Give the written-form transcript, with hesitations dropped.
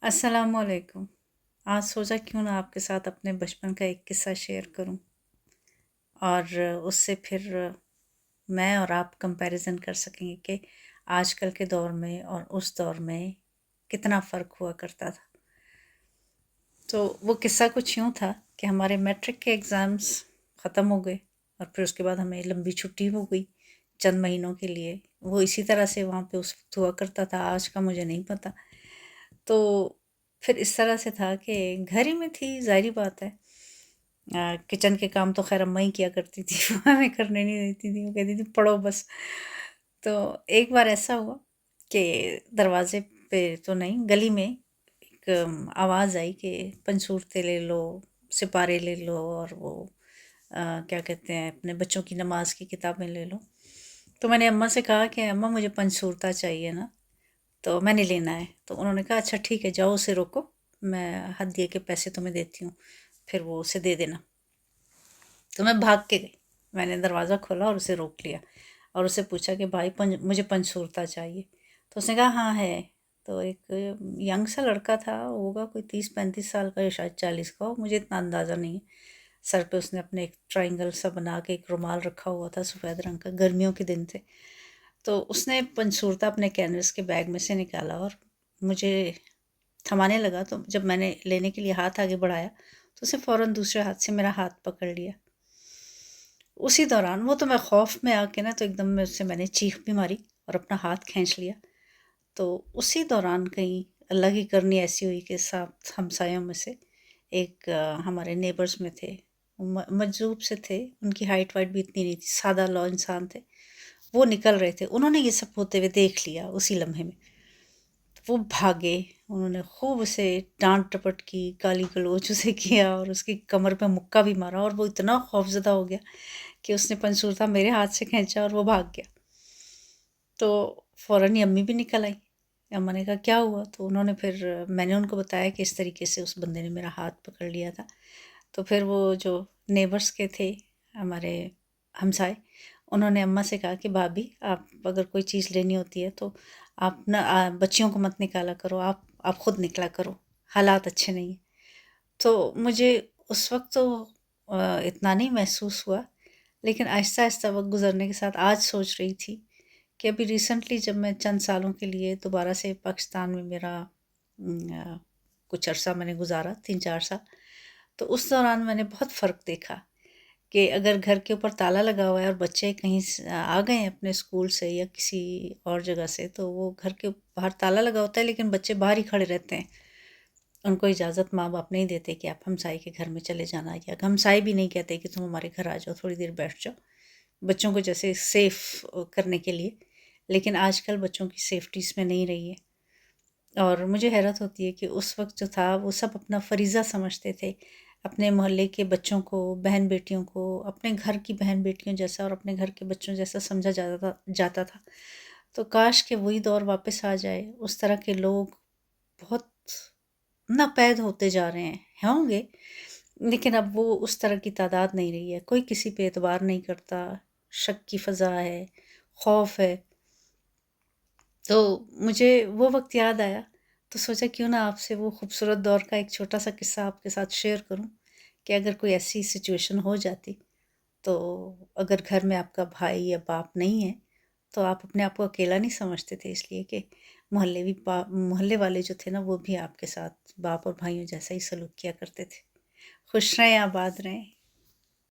अस्सलाम वालेकुम। आज सोचा क्यों ना आपके साथ अपने बचपन का एक किस्सा शेयर करूं और उससे फिर मैं और आप कंपैरिजन कर सकेंगे कि आजकल के दौर में और उस दौर में कितना फ़र्क हुआ करता था। तो वो किस्सा कुछ यूँ था कि हमारे मैट्रिक के एग्ज़ाम्स ख़त्म हो गए और फिर उसके बाद हमें लंबी छुट्टी हो गई चंद महीनों के लिए। वो इसी तरह से वहाँ पे उस वक़्त हुआ करता था, आज का मुझे नहीं पता। तो फिर इस तरह से था कि घर ही में थी, ज़ाहिर-सी बात है। किचन के काम तो ख़ैर अम्मा ही किया करती थी, वो हमें करने नहीं देती थी, वो कहती थी पढ़ो बस। तो एक बार ऐसा हुआ कि दरवाज़े पे तो नहीं, गली में एक आवाज़ आई कि पंसूरते ले लो, सिपारे ले लो और वो क्या कहते हैं अपने बच्चों की नमाज़ की किताबें ले लो। तो मैंने अम्मा से कहा कि अम्मा मुझे पंसूरता चाहिए ना, तो मैंने लेना है। तो उन्होंने कहा अच्छा ठीक है जाओ उसे रोको, मैं हदिये के पैसे तुम्हें देती हूँ, फिर वो उसे दे देना। तो मैं भाग के गई, मैंने दरवाज़ा खोला और उसे रोक लिया और उससे पूछा कि भाई मुझे पंसूरता चाहिए। तो उसने कहा हाँ है। तो एक यंग सा लड़का था, होगा कोई 30-35 साल का या शायद 40 का हो, मुझे इतना अंदाज़ा नहीं है। सर पे उसने अपने एक ट्रायंगल सा बना के एक रुमाल रखा हुआ था सफ़ेद रंग का, गर्मियों के दिन थे। तो उसने पंसूरता अपने कैनवस के बैग में से निकाला और मुझे थमाने लगा। तो जब मैंने लेने के लिए हाथ आगे बढ़ाया तो उसने फ़ौरन दूसरे हाथ से मेरा हाथ पकड़ लिया। उसी दौरान वो तो मैं खौफ में आके ना तो एकदम में उससे मैंने चीख भी मारी और अपना हाथ खींच लिया। तो उसी दौरान कहीं अल्लाह की करनी ऐसी हुई कि साथ हमसायों में से एक हमारे नेबर्स में थे, मजजूब से थे, उनकी हाइट वाइट भी इतनी नहीं थी, सादा लौ इंसान थे। वो निकल रहे थे, उन्होंने ये सब होते हुए देख लिया उसी लम्हे में। तो वो भागे, उन्होंने खूब उसे डांट टपट की, गाली गलौज उसे किया और उसकी कमर पे मुक्का भी मारा और वो इतना खौफजदा हो गया कि उसने पंसूरता मेरे हाथ से खींचा और वो भाग गया। तो फ़ौरन ही अम्मी भी निकल आई। अम्मा ने कहा क्या हुआ? तो उन्होंने फिर मैंने उनको बताया कि इस तरीके से उस बंदे ने मेरा हाथ पकड़ लिया था। तो फिर वो जो नेबर्स के थे हमारे हमसाए, उन्होंने अम्मा से कहा कि भाभी आप अगर कोई चीज़ लेनी होती है तो आप ना बच्चियों को मत निकाला करो, आप खुद निकला करो, हालात अच्छे नहीं हैं। तो मुझे उस वक़्त तो इतना नहीं महसूस हुआ, लेकिन आहिस्ता-आहिस्ता वक़्त गुज़रने के साथ आज सोच रही थी कि अभी रिसेंटली जब मैं चंद सालों के लिए दोबारा से पाकिस्तान में मेरा कुछ अरसा मैंने गुज़ारा 3-4 साल। तो उस दौरान मैंने बहुत फ़र्क देखा कि अगर घर के ऊपर ताला लगा हुआ है और बच्चे कहीं आ गए हैं अपने स्कूल से या किसी और जगह से, तो वो घर के बाहर ताला लगा होता है लेकिन बच्चे बाहर ही खड़े रहते हैं। उनको इजाज़त माँ बाप नहीं देते कि आप हमसाई के घर में चले जाना, या हमसाई भी नहीं कहते कि तुम हमारे घर आ जाओ, थोड़ी देर बैठ जाओ, बच्चों को जैसे सेफ करने के लिए। लेकिन आजकल बच्चों की सेफ्टी इसमें नहीं रही है और मुझे हैरत होती है कि उस वक़्त जो था वो सब अपना फ़रीज़ा समझते थे। अपने मोहल्ले के बच्चों को, बहन-बेटियों को, अपने घर की बहन-बेटियों जैसा और अपने घर के बच्चों जैसा समझा जाता था। तो काश कि वही दौर वापस आ जाए। उस तरह के लोग बहुत नापैद होते जा रहे हैं, होंगे, लेकिन अब वो उस तरह की तादाद नहीं रही है। कोई किसी पे एतबार नहीं करता, शक की फ़ज़ा है, खौफ है। तो मुझे वो वक़्त याद आया, तो सोचा क्यों ना आपसे वो खूबसूरत दौर का एक छोटा-सा किस्सा आपके साथ शेयर करूँ कि अगर कोई ऐसी सिचुएशन हो जाती, तो अगर घर में आपका भाई या बाप नहीं है, तो आप अपने आप को अकेला नहीं समझते थे, इसलिए कि मोहल्ले वाले जो थे ना, वो भी आपके साथ बाप और भाइयों जैसा ही सलूक किया करते थे। खुश रहें, आबाद रहें।